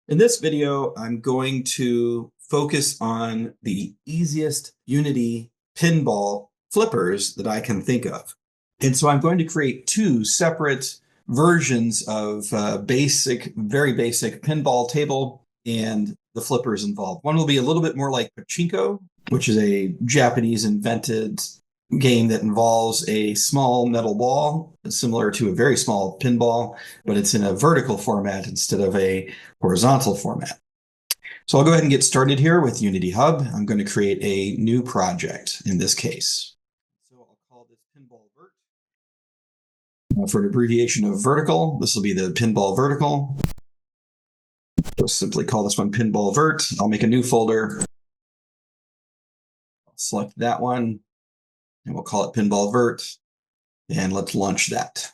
In this video, I'm going to focus on the easiest Unity pinball flippers that I can think of. And so I'm going to create two separate versions of very basic pinball table and the flippers involved. One will be a little bit more like Pachinko, which is a Japanese invented game that involves a small metal ball, similar to a very small pinball, but it's in a vertical format instead of a horizontal format. So I'll go ahead and get started here with Unity Hub. I'm going to create a new project in this case. So I'll call this Pinball Vert. For an abbreviation of vertical, this will be the Pinball Vertical. Just simply call this one Pinball Vert. I'll make a new folder. I'll select that one, and we'll call it Pinball Vert. And let's launch that.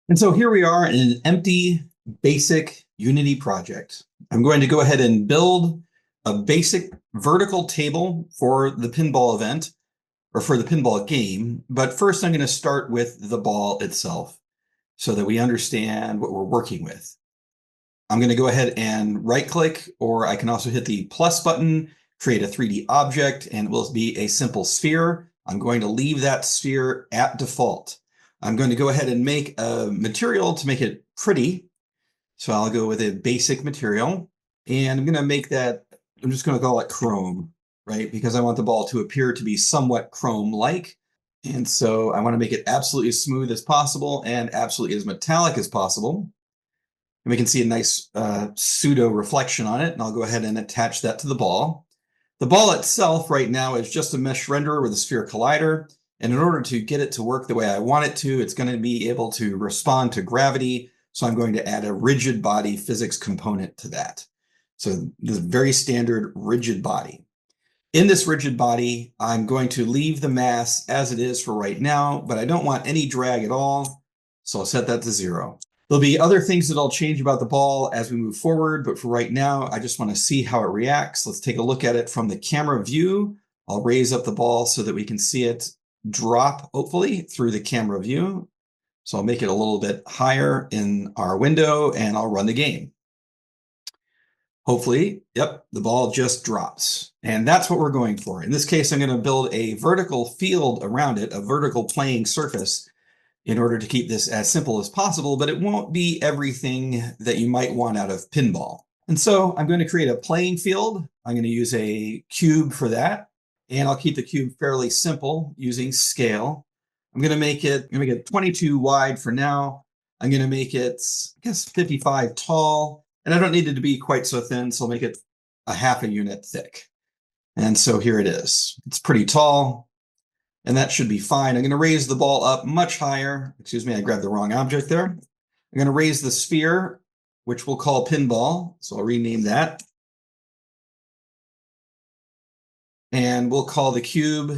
And so here we are in an empty, basic Unity project. I'm going to go ahead and build a basic vertical table for the pinball event, or for the pinball game. But first, I'm going to start with the ball itself so that we understand what we're working with. I'm going to go ahead and right-click, or I can also hit the plus button, create a 3D object, and it will be a simple sphere. I'm going to leave that sphere at default. I'm going to go ahead and make a material to make it pretty. So I'll go with a basic material, and I'm going to make that, I'm just going to call it chrome, right? Because I want the ball to appear to be somewhat chrome-like. And so I want to make it absolutely as smooth as possible and absolutely as metallic as possible. And we can see a nice pseudo reflection on it. And I'll go ahead and attach that to the ball. The ball itself right now is just a mesh renderer with a sphere collider. And in order to get it to work the way I want it to, it's going to be able to respond to gravity. So I'm going to add a rigid body physics component to that. So this is very standard rigid body. In this rigid body, I'm going to leave the mass as it is for right now, but I don't want any drag at all. So I'll set that to 0. There'll be other things that I'll change about the ball as we move forward, but for right now, I just want to see how it reacts. Let's take a look at it from the camera view. I'll raise up the ball so that we can see it drop, hopefully, through the camera view. So I'll make it a little bit higher in our window, and I'll run the game. Hopefully, yep, the ball just drops. And that's what we're going for. In this case, I'm going to build a vertical field around it, a vertical playing surface, in order to keep this as simple as possible, but it won't be everything that you might want out of pinball. And so I'm going to create a playing field. I'm going to use a cube for that, and I'll keep the cube fairly simple using scale. I'm going to make it 22 wide for now. I'm going to make it, I guess, 55 tall, and I don't need it to be quite so thin, so I'll make it a half a unit thick. And so here it is. It's pretty tall, and that should be fine. I'm going to raise the ball up much higher. Excuse me, I grabbed the wrong object there. I'm going to raise the sphere, which we'll call pinball. So I'll rename that. And we'll call the cube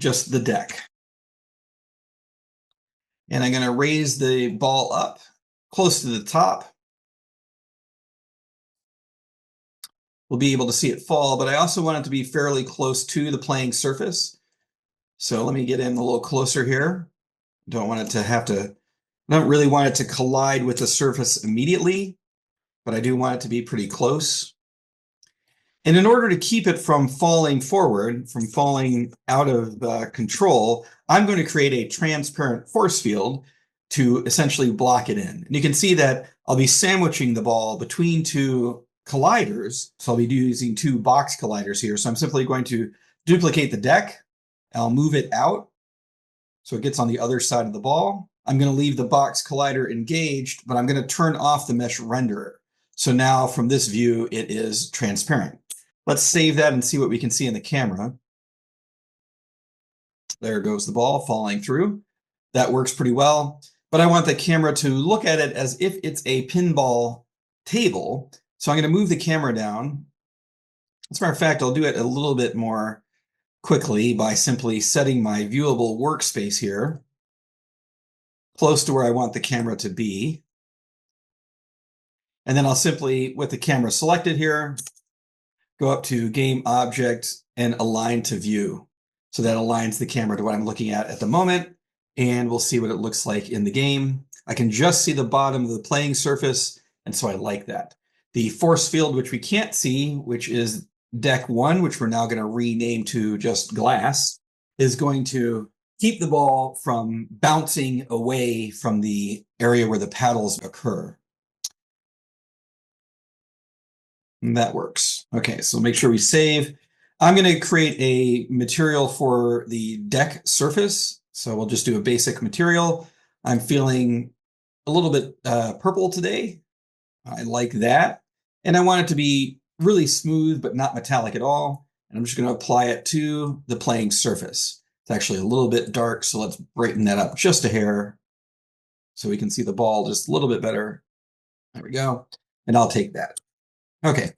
just the deck. And I'm going to raise the ball up close to the top. We'll be able to see it fall, but I also want it to be fairly close to the playing surface. So let me get in a little closer here. Don't really want it to collide with the surface immediately, but I do want it to be pretty close. And in order to keep it from falling forward, from falling out of control, I'm going to create a transparent force field to essentially block it in. And you can see that I'll be sandwiching the ball between two colliders. So I'll be using two box colliders here. So I'm simply going to duplicate the deck. I'll move it out so it gets on the other side of the ball. I'm going to leave the box collider engaged, but I'm going to turn off the mesh renderer. So now from this view, it is transparent. Let's save that and see what we can see in the camera. There goes the ball falling through. That works pretty well, but I want the camera to look at it as if it's a pinball table. So I'm going to move the camera down. As a matter of fact, I'll do it a little bit more quickly by simply setting my viewable workspace here close to where I want the camera to be. And then I'll simply, with the camera selected here, go up to Game Object and Align to View. So that aligns the camera to what I'm looking at the moment, and we'll see what it looks like in the game. I can just see the bottom of the playing surface, and so I like that. The force field, which we can't see, which is deck 1, which we're now going to rename to just glass, is going to keep the ball from bouncing away from the area where the paddles occur. And that works. Okay, so make sure we save. I'm going to create a material for the deck surface. So we'll just do a basic material. I'm feeling a little bit purple today. I like that. And I want it to be really smooth, but not metallic at all. And I'm just going to apply it to the playing surface. It's actually a little bit dark, so let's brighten that up just a hair so we can see the ball just a little bit better. There we go. And I'll take that. Okay.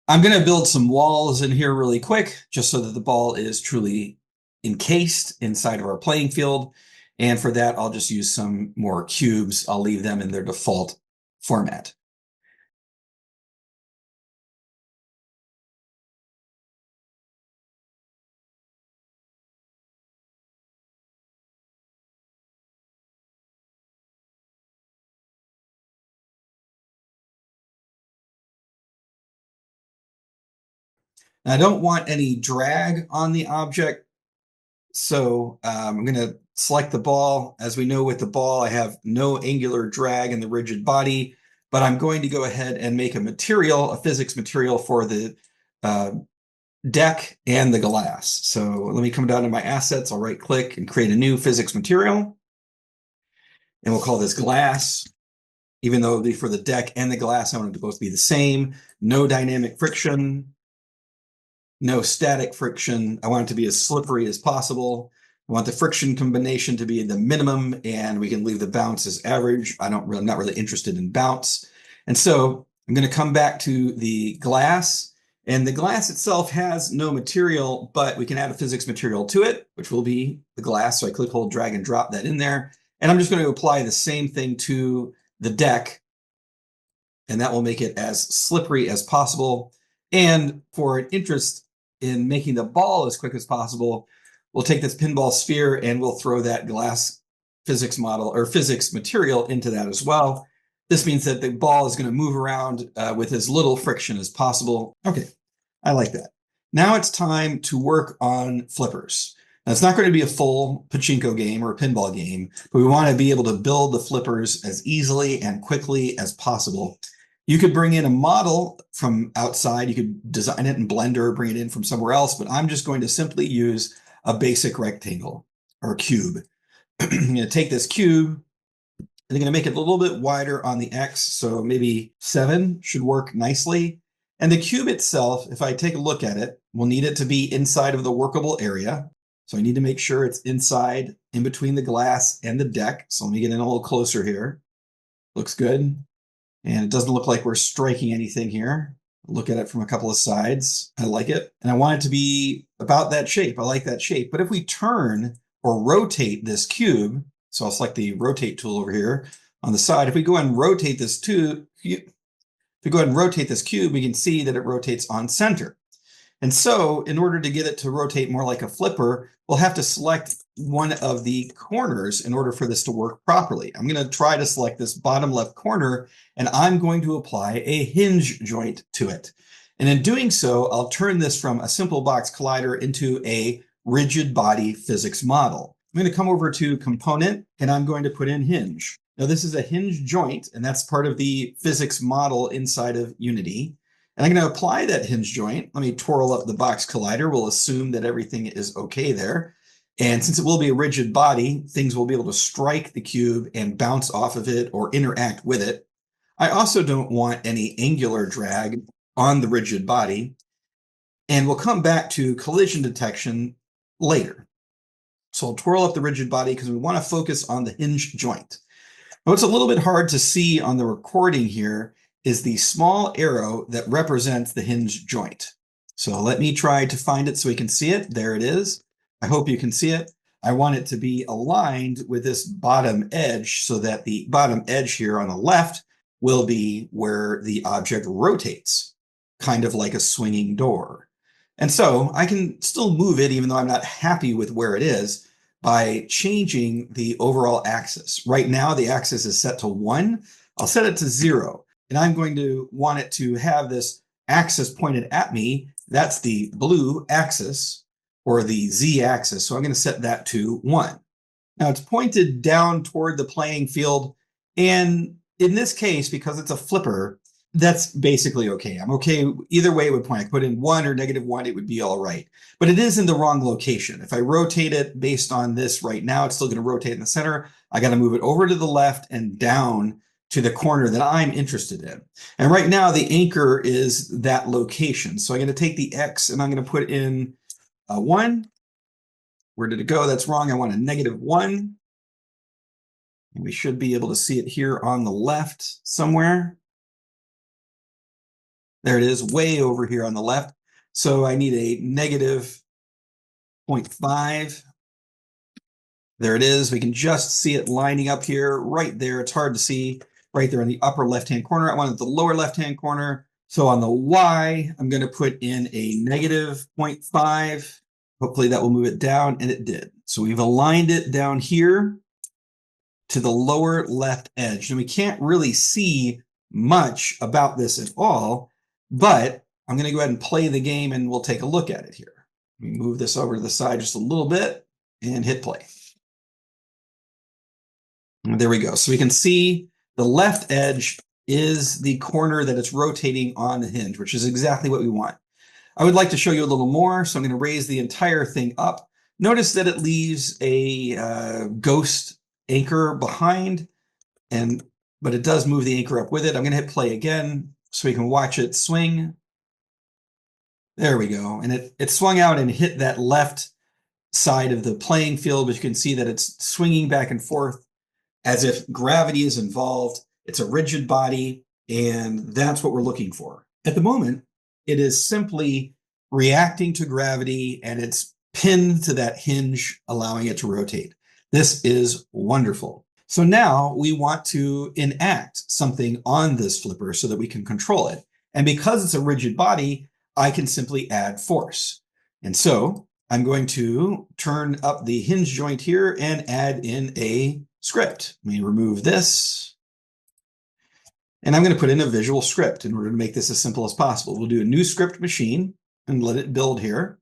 I'm going to build some walls in here really quick, just so that the ball is truly encased inside of our playing field. And for that, I'll just use some more cubes. I'll leave them in their default format. And I don't want any drag on the object, so I'm going to select the ball. As we know with the ball, I have no angular drag in the rigid body, but I'm going to go ahead and make a material, a physics material for the deck and the glass. So let me come down to my assets. I'll right click and create a new physics material. And we'll call this glass. Even though for the deck and the glass, I want it to both be the same. No dynamic friction. No static friction. I want it to be as slippery as possible. I want the friction combination to be the minimum, and we can leave the bounce as average. I'm not really interested in bounce. And so I'm going to come back to the glass, and the glass itself has no material, but we can add a physics material to it, which will be the glass. So I click, hold, drag, and drop that in there. And I'm just going to apply the same thing to the deck, and that will make it as slippery as possible. And for an interest in making the ball as quick as possible, we'll take this pinball sphere and we'll throw that glass physics model or physics material into that as well. This means that the ball is going to move around with as little friction as possible. Okay, I like that. Now it's time to work on flippers. Now, it's not going to be a full Pachinko game or a pinball game, but we want to be able to build the flippers as easily and quickly as possible. You could bring in a model from outside. You could design it in Blender or bring it in from somewhere else, but I'm just going to simply use a basic rectangle or cube. I'm going to take this cube and I'm going to make it a little bit wider on the X, so maybe 7 should work nicely. And the cube itself, if I take a look at it, we'll need it to be inside of the workable area. So I need to make sure it's inside, in between the glass and the deck. So let me get in a little closer here. Looks good. And it doesn't look like we're striking anything here. Look at it from a couple of sides. I like it. And I want it to be about that shape. I like that shape. But if we turn or rotate this cube, so I'll select the rotate tool over here on the side. If we go ahead and rotate this cube, we can see that it rotates on center. And so in order to get it to rotate more like a flipper, we'll have to select one of the corners in order for this to work properly. I'm going to try to select this bottom left corner, and I'm going to apply a hinge joint to it. And in doing so, I'll turn this from a simple box collider into a rigid body physics model. I'm going to come over to component, and I'm going to put in hinge. Now this is a hinge joint, and that's part of the physics model inside of Unity. And I'm going to apply that hinge joint. Let me twirl up the box collider. We'll assume that everything is okay there. And since it will be a rigid body, things will be able to strike the cube and bounce off of it or interact with it. I also don't want any angular drag on the rigid body. And we'll come back to collision detection later. So I'll twirl up the rigid body because we want to focus on the hinge joint. Now, what's a little bit hard to see on the recording here is the small arrow that represents the hinge joint. So let me try to find it so we can see it. There it is. I hope you can see it. I want it to be aligned with this bottom edge so that the bottom edge here on the left will be where the object rotates. kind of like a swinging door. And so I can still move it even though I'm not happy with where it is by changing the overall axis. Right now, the axis is set to 1. I'll set it to 0. And I'm going to want it to have this axis pointed at me. That's the blue axis or the Z axis. So I'm going to set that to 1. Now it's pointed down toward the playing field. And in this case, because it's a flipper, that's basically okay. I'm okay either way it would point. I could put in 1 or -1, it would be all right. But it is in the wrong location. If I rotate it based on this right now, it's still going to rotate in the center. I got to move it over to the left and down to the corner that I'm interested in. And right now the anchor is that location. So I'm going to take the X and I'm going to put in a 1. Where did it go? That's wrong. I want a -1. And we should be able to see it here on the left somewhere. There it is, way over here on the left. So I need a -0.5. There it is. We can just see it lining up here, right there. It's hard to see right there in the upper left-hand corner. I want it at the lower left-hand corner. So on the Y, I'm going to put in a -0.5. Hopefully that will move it down, and it did. So we've aligned it down here to the lower left edge. And we can't really see much about this at all, but I'm going to go ahead and play the game and we'll take a look at it here. Let me move this over to the side just a little bit and hit play. And there we go. So we can see the left edge is the corner that it's rotating on the hinge, which is exactly what we want. I would like to show you a little more, so I'm going to raise the entire thing up. Notice that it leaves a ghost anchor behind, but it does move the anchor up with it. I'm going to hit play again so we can watch it swing. There we go. And it swung out and hit that left side of the playing field, but you can see that it's swinging back and forth as if gravity is involved. It's a rigid body, and that's what we're looking for. At the moment, it is simply reacting to gravity, and it's pinned to that hinge, allowing it to rotate. This is wonderful. So now we want to enact something on this flipper so that we can control it. And because it's a rigid body, I can simply add force. And so I'm going to turn up the hinge joint here and add in a script. Let me remove this. And I'm going to put in a visual script in order to make this as simple as possible. We'll do a new script machine and let it build here.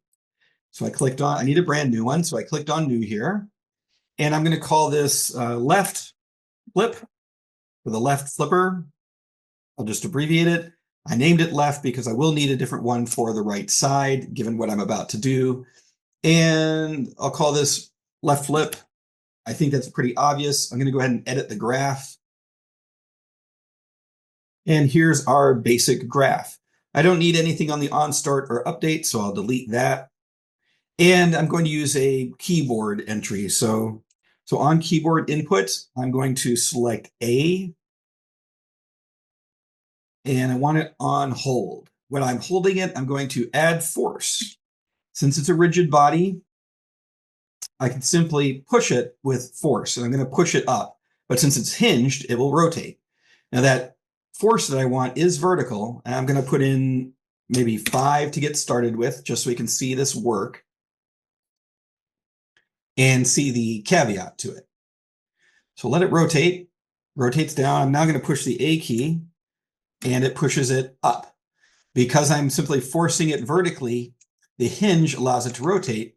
So I need a brand new one. So I clicked on new here. And I'm going to call this left flip for the left flipper. I'll just abbreviate it. I named it left because I will need a different one for the right side, given what I'm about to do. And I'll call this left flip. I think that's pretty obvious. I'm going to go ahead and edit the graph. And here's our basic graph. I don't need anything on the on start or update, so I'll delete that. And I'm going to use a keyboard entry. So on keyboard input, I'm going to select A, and I want it on hold. When I'm holding it, I'm going to add force. Since it's a rigid body, I can simply push it with force, and I'm going to push it up. But since it's hinged, it will rotate. Now that force that I want is vertical, and I'm going to put in maybe 5 to get started with, just so we can see this work and see the caveat to it. So let it rotate, rotates down. I'm now going to push the A key, and it pushes it up. Because I'm simply forcing it vertically, the hinge allows it to rotate.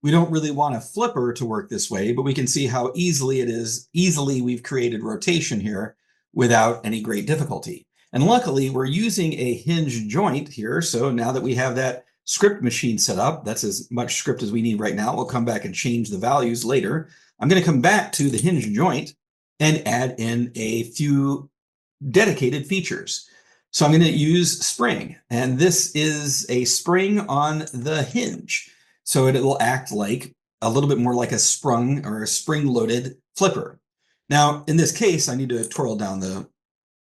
We don't really want a flipper to work this way, but we can see how easily it is. Easily we've created rotation here without any great difficulty. And luckily we're using a hinge joint here. So now that we have that script machine set up, that's as much script as we need right now. We'll come back and change the values later. I'm going to come back to the hinge joint and add in a few dedicated features. So I'm going to use spring, and this is a spring on the hinge. So it will act like a little bit more like a sprung or a spring-loaded flipper. Now, in this case, I need to twirl down the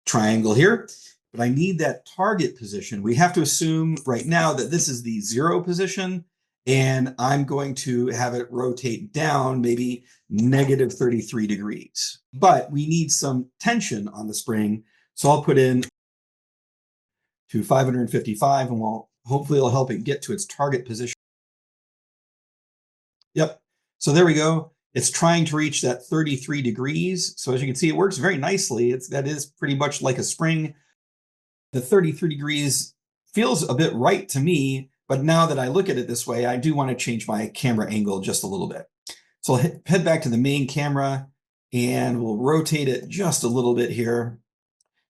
triangle here, but I need that target position. We have to assume right now that this is the 0 position, and I'm going to have it rotate down maybe -33 degrees. But we need some tension on the spring, so I'll put in to 555, and hopefully it'll help it get to its target position. Yep. So there we go. It's trying to reach that 33 degrees. So as you can see, it works very nicely. That is pretty much like a spring. The 33 degrees feels a bit right to me, but now that I look at it this way, I do want to change my camera angle just a little bit. So I'll head back to the main camera and we'll rotate it just a little bit here.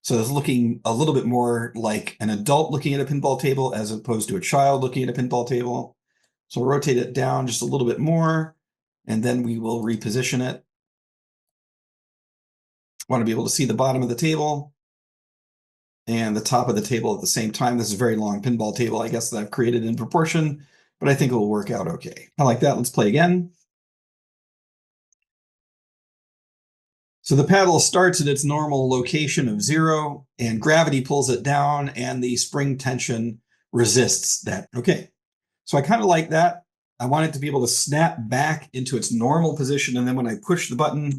So it's looking a little bit more like an adult looking at a pinball table as opposed to a child looking at a pinball table. So we'll rotate it down just a little bit more, and then we will reposition it. Want to be able to see the bottom of the table and the top of the table at the same time. This is a very long pinball table, I guess, that I've created in proportion, but I think it will work out okay. I like that. Let's play again. So the paddle starts at its normal location of 0, and gravity pulls it down, and the spring tension resists that. Okay, so I kind of like that. I want it to be able to snap back into its normal position, and then when I push the button,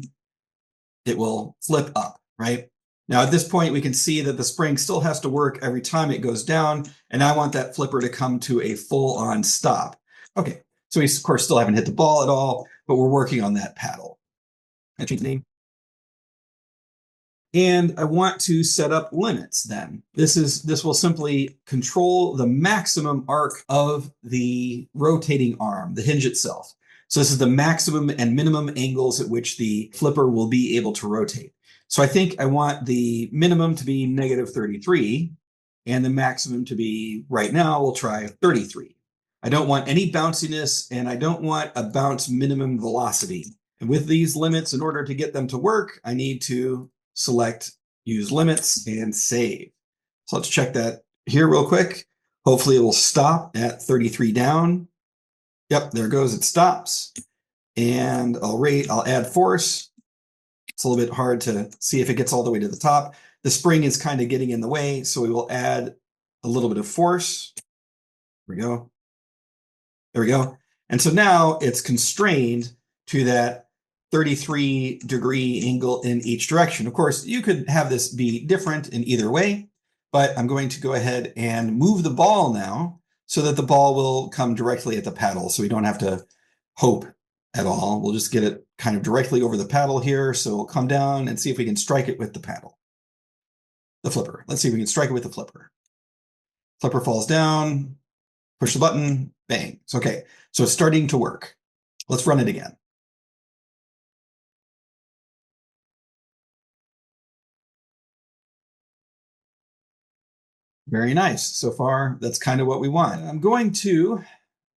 it will flip up, right? Now at this point, we can see that the spring still has to work every time it goes down, and I want that flipper to come to a full-on stop. Okay, so we, of course, still haven't hit the ball at all, but we're working on that paddle. I change the name. And I want to set up limits then. This will simply control the maximum arc of the rotating arm, the hinge itself. So this is the maximum and minimum angles at which the flipper will be able to rotate. So I think I want the minimum to be -33 and the maximum to be, right now, we'll try 33. I don't want any bounciness, and I don't want a bounce minimum velocity. And with these limits, in order to get them to work, I need to select use limits and save. So let's check that here real quick. Hopefully it will stop at 33 down. Yep, there it goes, it stops. And I'll add force. It's a little bit hard to see if it gets all the way to the top. The spring is kind of getting in the way, so we will add a little bit of force. There we go. There we go. And so now it's constrained to that 33-degree angle in each direction. Of course, you could have this be different in either way, but I'm going to go ahead and move the ball now so that the ball will come directly at the paddle, so we don't have to hope at all. We'll just get it kind of directly over the paddle here, so we'll come down and see if we can strike it with the paddle. The flipper. Let's see if we can strike it with the flipper. Flipper falls down, push the button, bang. It's okay. So it's starting to work. Let's run it again. Very nice. So far, that's kind of what we want. I'm going to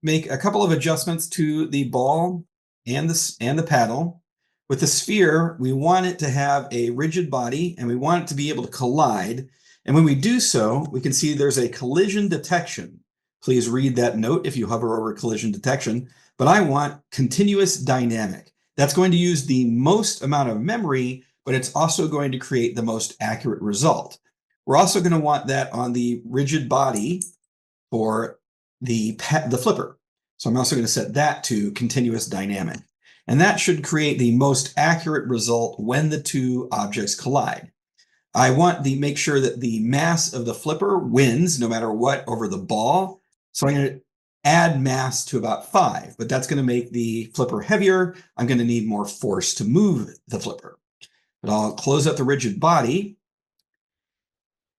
make a couple of adjustments to the ball and the paddle. With the sphere, we want it to have a rigid body, and we want it to be able to collide. And when we do so, we can see there's a collision detection. Please read that note if you hover over collision detection. But I want continuous dynamic. That's going to use the most amount of memory, but it's also going to create the most accurate result. We're also going to want that on the rigid body for the flipper. So I'm also going to set that to continuous dynamic. And that should create the most accurate result when the two objects collide. I want to make sure that the mass of the flipper wins no matter what over the ball. So I'm going to add mass to about 5, but that's going to make the flipper heavier. I'm going to need more force to move the flipper. But I'll close up the rigid body.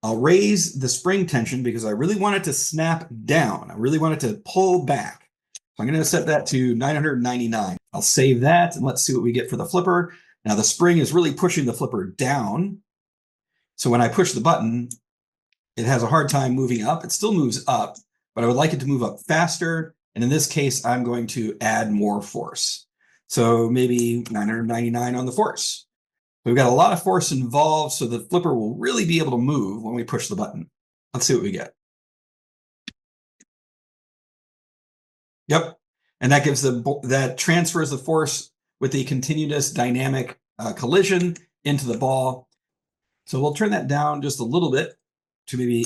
I'll raise the spring tension because I really want it to snap down. I really want it to pull back. So I'm going to set that to 999. I'll save that, and let's see what we get for the flipper. Now the spring is really pushing the flipper down. So when I push the button, it has a hard time moving up. It still moves up, but I would like it to move up faster. And in this case, I'm going to add more force. So maybe 999 on the force. We've got a lot of force involved, so the flipper will really be able to move when we push the button. Let's see what we get. Yep, and that gives that transfers the force with the continuous dynamic collision into the ball. So we'll turn that down just a little bit to maybe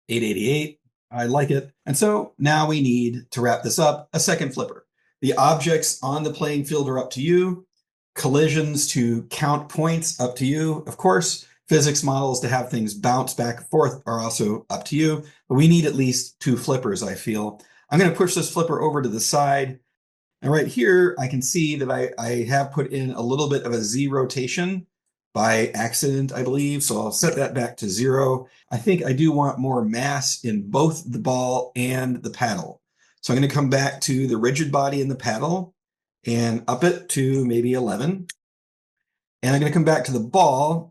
888. I like it. And so now we need to wrap this up, a second flipper. The objects on the playing field are up to you. Collisions to count points up to you. Of course, physics models to have things bounce back and forth are also up to you, but we need at least 2 flippers, I feel. I'm going to push this flipper over to the side. And right here, I can see that I have put in a little bit of a Z rotation by accident, I believe. So I'll set that back to 0. I think I do want more mass in both the ball and the paddle. So I'm going to come back to the rigid body in the paddle and up it to maybe 11. And I'm going to come back to the ball,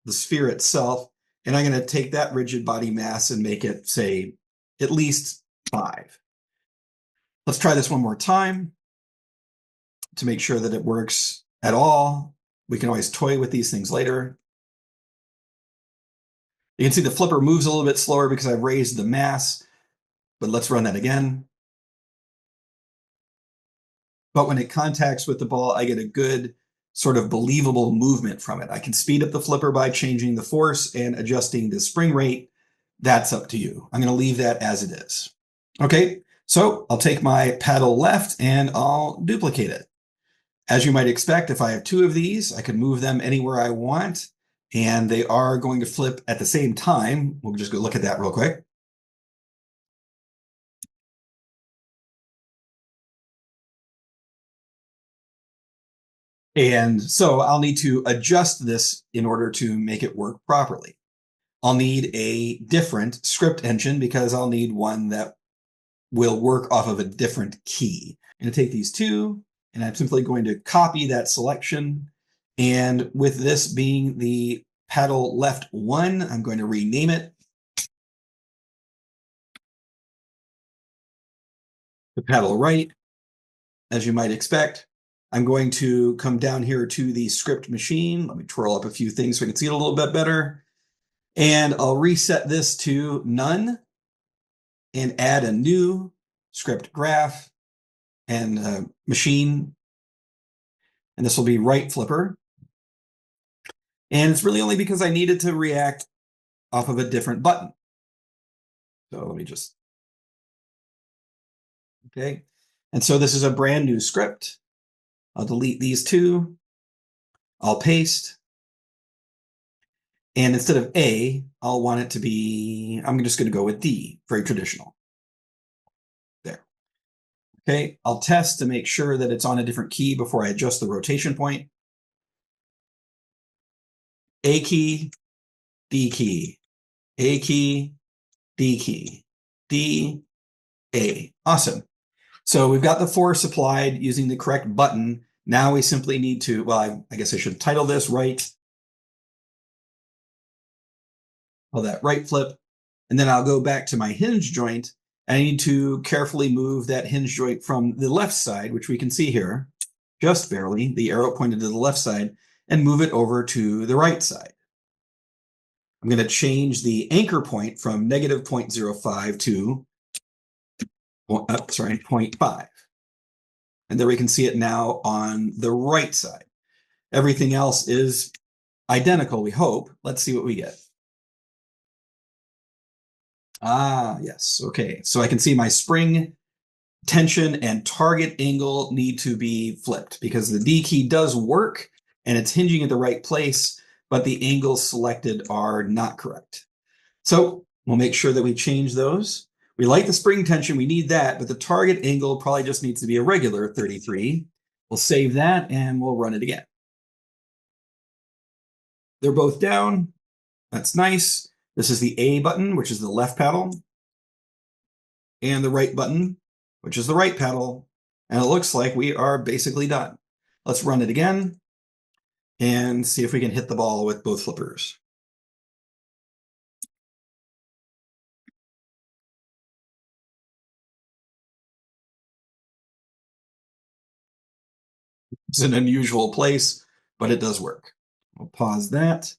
the sphere itself, and I'm going to take that rigid body mass and make it, say, at least 5. Let's try this one more time to make sure that it works at all. We can always toy with these things later. You can see the flipper moves a little bit slower because I've raised the mass, but let's run that again. But when it contacts with the ball, I get a good sort of believable movement from it. I can speed up the flipper by changing the force and adjusting the spring rate. That's up to you. I'm going to leave that as it is. Okay, so I'll take my paddle left and I'll duplicate it. As you might expect, if I have 2 of these, I can move them anywhere I want, and they are going to flip at the same time. We'll just go look at that real quick. And so I'll need to adjust this in order to make it work properly. I'll need a different script engine because I'll need one that will work off of a different key. I'm going to take these 2, and I'm simply going to copy that selection. And with this being the paddle left 1, I'm going to rename it the paddle right, as you might expect. I'm going to come down here to the script machine. Let me twirl up a few things so I can see it a little bit better. And I'll reset this to none and add a new script graph and machine. And this will be right flipper. And it's really only because I needed to react off of a different button. So let me just, okay. And so this is a brand new script. I'll delete these 2. I'll paste. And instead of A, I'll want it to be, I'm just going to go with D, very traditional. There. Okay, I'll test to make sure that it's on a different key before I adjust the rotation point. A key, D key, A key, D key, D, A. Awesome. So we've got the force applied using the correct button. Now we simply need to, well, I guess I should title this right. Call that right flip. And then I'll go back to my hinge joint. I need to carefully move that hinge joint from the left side, which we can see here, just barely, the arrow pointed to the left side, and move it over to the right side. I'm going to change the anchor point from negative 0.05 to 0.5. And there we can see it now on the right side. Everything else is identical, we hope. Let's see what we get. Ah, yes. Okay. So I can see my spring tension and target angle need to be flipped because the D key does work and it's hinging at the right place, but the angles selected are not correct. So we'll make sure that we change those. We like the spring tension, we need that, but the target angle probably just needs to be a regular 33. We'll save that and we'll run it again. They're both down. That's nice. This is the A button, which is the left paddle, and the right button, which is the right paddle. And it looks like we are basically done. Let's run it again and see if we can hit the ball with both flippers. It's an unusual place, but it does work. We'll pause that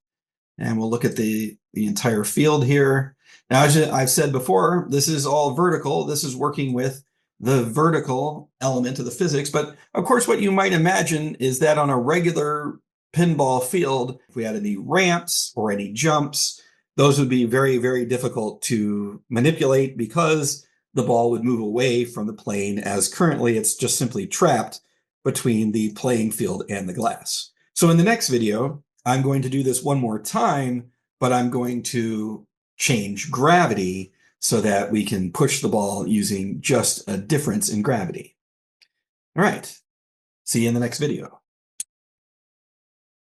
and we'll look at the entire field here. Now, as I've said before, this is all vertical. This is working with the vertical element of the physics. But of course, what you might imagine is that on a regular pinball field, if we had any ramps or any jumps, those would be very, very difficult to manipulate because the ball would move away from the plane, as currently it's just simply trapped between the playing field and the glass. So in the next video, I'm going to do this one more time, but I'm going to change gravity so that we can push the ball using just a difference in gravity. All right. See you in the next video.